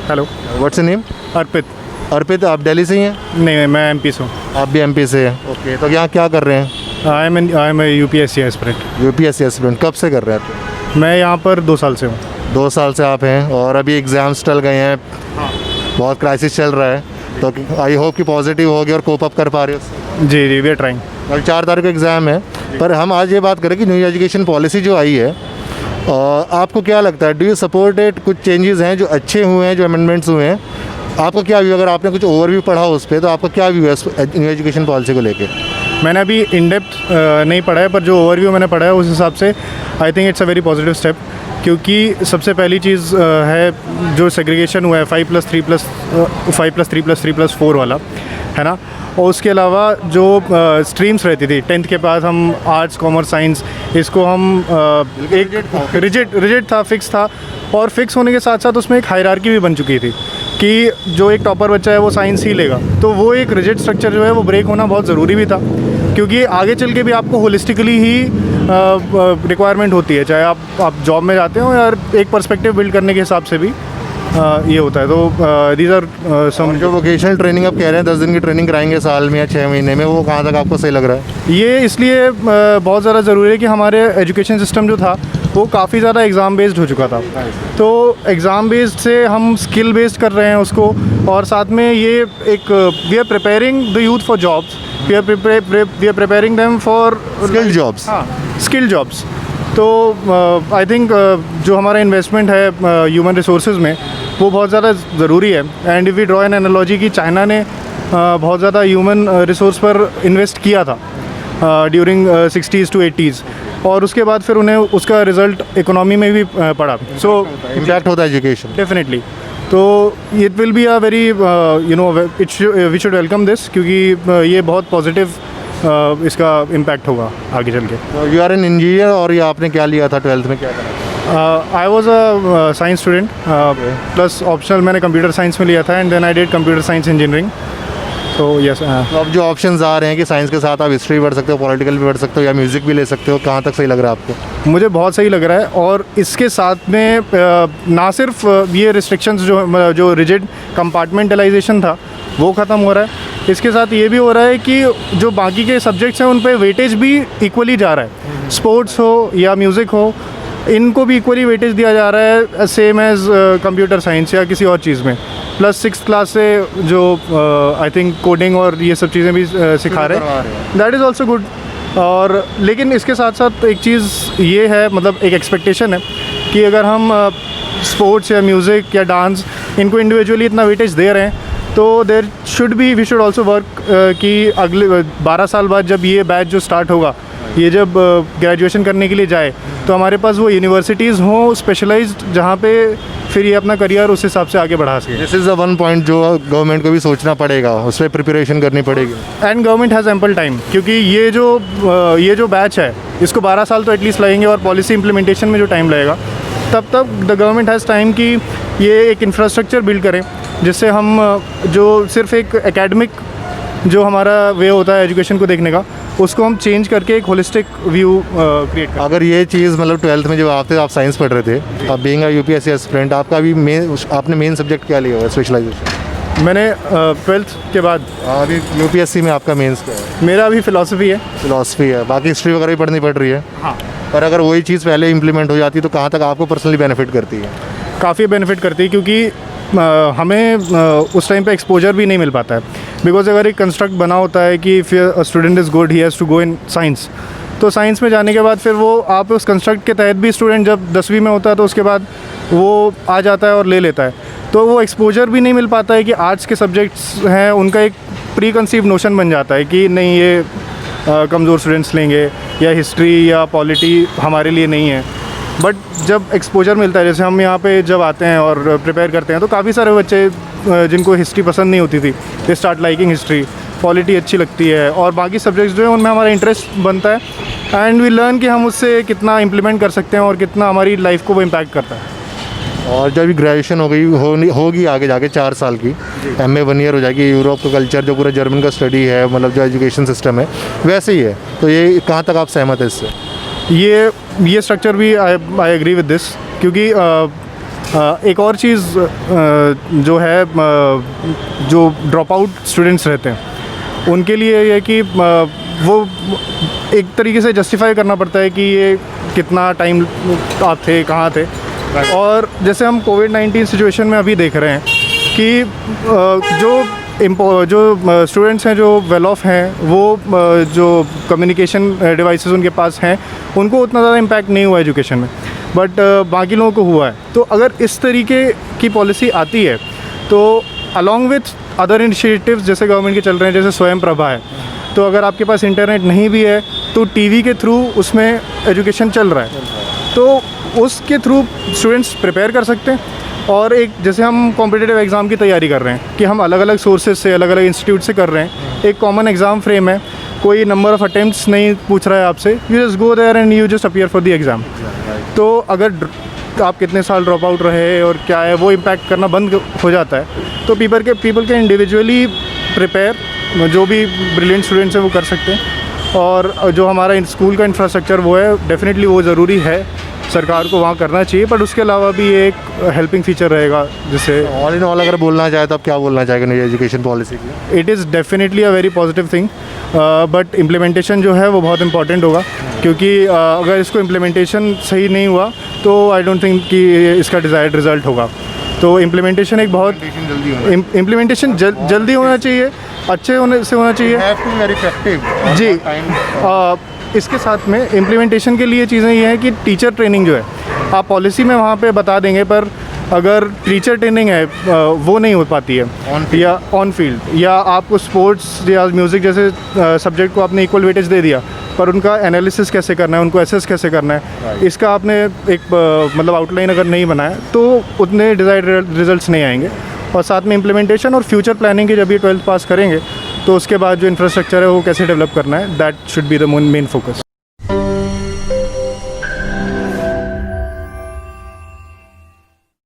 Hello. What's name? Arpit. Arpit, आप दिल्ली से ही हैं? नहीं, मैं एमपी से हूँ। आप भी एमपी से हैं? ओके, तो यहाँ क्या कर रहे हैं? I am UPSC aspirant. UPSC aspirant. कब से कर रहे हैं आप? मैं यहाँ पर 2 साल से हूँ। 2 साल से आप हैं और अभी एग्ज़ाम्स चल गए हैं। बहुत क्राइसिस चल रहा है, तो आई होप कि पॉजिटिव होगी और कोप अप कर पा रहे हो उससे। जी, वी आर ट्राइंग। कल 4 तारीख को एग्ज़ाम है, पर हम आज ये बात करें कि न्यू एजुकेशन पॉलिसी जो आई है, आपको क्या लगता है? Do you support it? कुछ चेंजेस हैं जो अच्छे हुए हैं, जो अमेंडमेंट्स हुए हैं, आपका क्या व्यू? अगर आपने कुछ ओवरव्यू पढ़ा हो उस पर, तो आपका क्या व्यू है न्यू एजुकेशन पॉलिसी को लेके? मैंने अभी इन डेप्थ नहीं पढ़ा है, पर जो ओवरव्यू मैंने पढ़ा है उस हिसाब से I think it's a very positive step. क्योंकि सबसे पहली चीज़ है जो सेग्रीगेशन हुआ है 5+3+3+4 वाला, है ना। और उसके अलावा जो स्ट्रीम्स रहती थी 10th के बाद, हम आर्ट्स, कॉमर्स, साइंस, इसको हम एक रिजिड था, फिक्स था। और फिक्स होने के साथ साथ उसमें एक हायरार्की भी बन चुकी थी कि जो एक टॉपर बच्चा है वो साइंस ही लेगा। तो वो एक रिजिड स्ट्रक्चर जो है वो ब्रेक होना बहुत ज़रूरी भी था, क्योंकि आगे चल के भी आपको होलिस्टिकली ही रिक्वायरमेंट होती है, चाहे आप जॉब में जाते हो या एक पर्सपेक्टिव बिल्ड करने के हिसाब से भी ये होता है। तो दीज आर सम। जो वोकेशनल ट्रेनिंग आप कह रहे हैं 10 दिन की ट्रेनिंग कराएंगे साल में या 6 महीने में, वो कहाँ तक आपको सही लग रहा है? ये इसलिए बहुत ज़्यादा ज़रूरी है कि हमारे एजुकेशन सिस्टम जो था वो काफ़ी ज़्यादा एग्ज़ाम बेस्ड हो चुका था। तो एग्ज़ाम बेस्ड से हम स्किल बेस्ड कर रहे हैं उसको, और साथ में ये एक we are preparing the youth for jobs, we are preparing them for skill jobs. हाँ, स्किल जॉब्स। तो आई थिंक जो हमारा इन्वेस्टमेंट है ह्यूमन रिसोर्सेज में, वो बहुत ज़्यादा ज़रूरी है। And if we draw an analogy कि चाइना ने बहुत ज़्यादा ह्यूमन रिसोर्स पर इन्वेस्ट किया था ड्यूरिंग 60s to 80s, और उसके बाद फिर उन्हें उसका रिज़ल्ट इकोनॉमी में भी पड़ा। सो इम्पैक्ट होता है एजुकेशन डेफिनेटली। तो it will be a very we should welcome this, क्योंकि ये बहुत पॉजिटिव इसका इम्पैक्ट होगा आगे चल के। यू आर एन इंजीनियर, और ये आपने क्या लिया था 12th में, क्या करा? I was a science student, plus optional मैंने कंप्यूटर साइंस में लिया था, and then I did computer science engineering. तो यस। तो अब जो ऑप्शंस आ रहे हैं कि साइंस के साथ आप हिस्ट्री भी पढ़ सकते हो, पॉलिटिकल भी पढ़ सकते हो, या म्यूज़िक भी ले सकते हो, कहाँ तक सही लग रहा है आपको? मुझे बहुत सही लग रहा है, और इसके साथ में ना सिर्फ ये रिस्ट्रिक्शंस जो रिजिड कंपार्टमेंटलाइजेशन था वो ख़त्म हो रहा है, इसके साथ ये भी हो रहा है कि जो बाकी के सब्जेक्ट्स हैं उन पे वेटेज भी इक्वली जा रहा है। स्पोर्ट्स हो या म्यूज़िक हो, इनको भी इक्वली वेटेज दिया जा रहा है, सेम एज़ कंप्यूटर साइंस या किसी और चीज़ में। प्लस 6th क्लास से जो आई थिंक कोडिंग और ये सब चीज़ें भी सिखा रहे हैं, दैट इज़ ऑल्सो गुड। और लेकिन इसके साथ साथ एक चीज़ ये है, मतलब एक एक्सपेक्टेशन है कि अगर हम स्पोर्ट्स या म्यूज़िक या डांस, इनको इंडिविजुअली इतना वेटेज दे रहे हैं, तो there should be we should also work कि अगले 12 साल बाद जब ये बैच जो स्टार्ट होगा, ये जब ग्रेजुएशन करने के लिए जाए, तो हमारे पास वो यूनिवर्सिटीज़ हों स्पेशलाइज्ड, जहाँ पे फिर ये अपना करियर उस हिसाब से आगे बढ़ा सके। This is the one point जो गवर्नमेंट को भी सोचना पड़ेगा, उस पर प्रिपरेशन करनी पड़ेगी। And government has ample time, क्योंकि ये जो बैच है इसको 12 साल तो एटलीस्ट लगेंगे, और पॉलिसी इम्प्लीमेंटेशन में जो टाइम लगेगा, तब तक द गवर्नमेंट हैज़ टाइम कि ये एक इंफ्रास्ट्रक्चर बिल्ड करें, जिससे हम जो सिर्फ एक एकेडमिक जो हमारा वे होता है एजुकेशन को देखने का, उसको हम चेंज करके एक होलिस्टिक व्यू क्रिएट करें। अगर ये चीज़ मतलब 12th में जब आप साइंस पढ़ रहे थे, अब बीइंग अ यूपीएससी एस्पिरेंट, आपका भी आपने मेन सब्जेक्ट क्या लिया हुआ है, स्पेशलाइजेशन? मैंने 12th के बाद अभी यूपीएससी में आपका मेंस क्या है? मेरा अभी फ़िलासफ़ी है। फिलॉसफी है, बाकी हिस्ट्री वगैरह भी पढ़नी पड़ रही है। हाँ। पर अगर वही चीज़ पहले इंप्लीमेंट हो जाती तो कहाँ तक आपको पर्सनली बेनिफिट करती है? काफ़ी बेनिफिट करती है, क्योंकि हमें उस टाइम पे एक्सपोजर भी नहीं मिल पाता है। बिकॉज अगर एक कंस्ट्रक्ट बना होता है कि फिर student is good, he has to go in science, तो साइंस में जाने के बाद फिर वो आप उस कंस्ट्रक्ट के तहत भी स्टूडेंट जब 10वीं में होता है तो उसके बाद वो आ जाता है और ले लेता है, तो वो एक्सपोजर भी नहीं मिल पाता है कि आर्ट्स के सब्जेक्ट्स हैं, उनका एक प्री कंसीव नोशन बन जाता है कि नहीं, ये कमज़ोर स्टूडेंट्स लेंगे, या हिस्ट्री या पॉलिटी हमारे लिए नहीं है। बट जब एक्सपोजर मिलता है, जैसे हम यहाँ पे जब आते हैं और प्रिपेयर करते हैं, तो काफ़ी सारे बच्चे जिनको हिस्ट्री पसंद नहीं होती थी, they start liking history, polity अच्छी लगती है, और बाकी सब्जेक्ट्स जो है उनमें हमारा इंटरेस्ट बनता है, एंड वी लर्न कि हम उससे कितना इम्प्लीमेंट कर सकते हैं और कितना हमारी लाइफ को वो इम्पैक्ट करता है। और जब ग्रेजुएशन होगी आगे जाके 4 साल की, MA 1 ईयर हो जाएगी, यूरोप का कल्चर जो पूरा जर्मन का स्टडी है, मतलब जो एजुकेशन सिस्टम है वैसे ही है, तो ये कहाँ तक आप सहमत है इससे? ये स्ट्रक्चर भी आई एग्री विद दिस, क्योंकि एक और चीज़ जो है जो ड्रॉप आउट स्टूडेंट्स रहते हैं उनके लिए ये है कि वो एक तरीके से जस्टिफाई करना पड़ता है कि ये कितना टाइम आप थे, कहाँ थे। और जैसे हम कोविड-19 सिचुएशन में अभी देख रहे हैं कि जो स्टूडेंट्स हैं जो वेल ऑफ हैं वो जो कम्युनिकेशन डिवाइसेस उनके पास हैं उनको उतना ज़्यादा इम्पैक्ट नहीं हुआ एजुकेशन में, बट बाकी लोगों को हुआ है। तो अगर इस तरीके की पॉलिसी आती है तो अलॉन्ग विथ अदर इनिशिएटिव्स जैसे गवर्नमेंट के चल रहे हैं, जैसे स्वयं प्रभा है, तो अगर आपके पास इंटरनेट नहीं भी है तो टीवी के थ्रू उसमें एजुकेशन चल रहा है, तो उसके थ्रू स्टूडेंट्स प्रिपेयर कर सकते हैं। और एक जैसे हम कॉम्पिटिटिव एग्ज़ाम की तैयारी कर रहे हैं कि हम अलग अलग सोर्सेज से, अलग अलग इंस्टीट्यूट से कर रहे हैं, एक कॉमन एग्ज़ाम फ्रेम है, कोई नंबर ऑफ़ अटेम्प्ट्स नहीं पूछ रहा है आपसे, you just go there and you just appear for the exam. तो अगर आप कितने साल ड्रॉप आउट रहे और क्या है वो इम्पैक्ट करना बंद हो जाता है, तो पीपल के इंडिविजुअली प्रिपेयर, जो भी ब्रिलियंट स्टूडेंट्स हैं वो कर सकते हैं। और जो हमारा स्कूल का इंफ्रास्ट्रक्चर वो है, डेफिनेटली वो ज़रूरी है, सरकार को वहाँ करना चाहिए, बट उसके अलावा भी एक हेल्पिंग फीचर रहेगा। जैसे ऑल इन ऑल अगर बोलना चाहे तो आप क्या बोलना चाहेंगे नई एजुकेशन पॉलिसी की? It is definitely a very positive thing, but implementation जो है वो बहुत इंपॉर्टेंट होगा, क्योंकि अगर इसको इम्प्लीमेंटेशन सही नहीं हुआ तो आई डोंट थिंक कि इसका डिज़ायर्ड रिज़ल्ट होगा। तो इम्प्लीमेंटेशन एक बहुत इम्प्लीमेंटेशन जल्दी होना चाहिए, अच्छे होने से होना चाहिए जी। इसके साथ में इम्प्लीमेंटेशन के लिए चीज़ें ये हैं कि टीचर ट्रेनिंग जो है आप पॉलिसी में वहाँ पे बता देंगे, पर अगर टीचर ट्रेनिंग है वो नहीं हो पाती है, या ऑन फील्ड, या आपको स्पोर्ट्स या म्यूज़िक जैसे सब्जेक्ट को आपने इक्वल वेटेज दे दिया, पर उनका एनालिसिस कैसे करना है, उनको एसेस कैसे करना है, इसका आपने एक मतलब आउटलाइन अगर नहीं बनाया तो उतने डिज़ायर्ड रिजल्ट्स नहीं आएंगे। और साथ में इम्प्लीमेंटेशन और फ्यूचर प्लानिंग की जब ये 12th पास करेंगे तो उसके बाद जो इंफ्रास्ट्रक्चर है वो कैसे डेवलप करना है, that should be the main focus.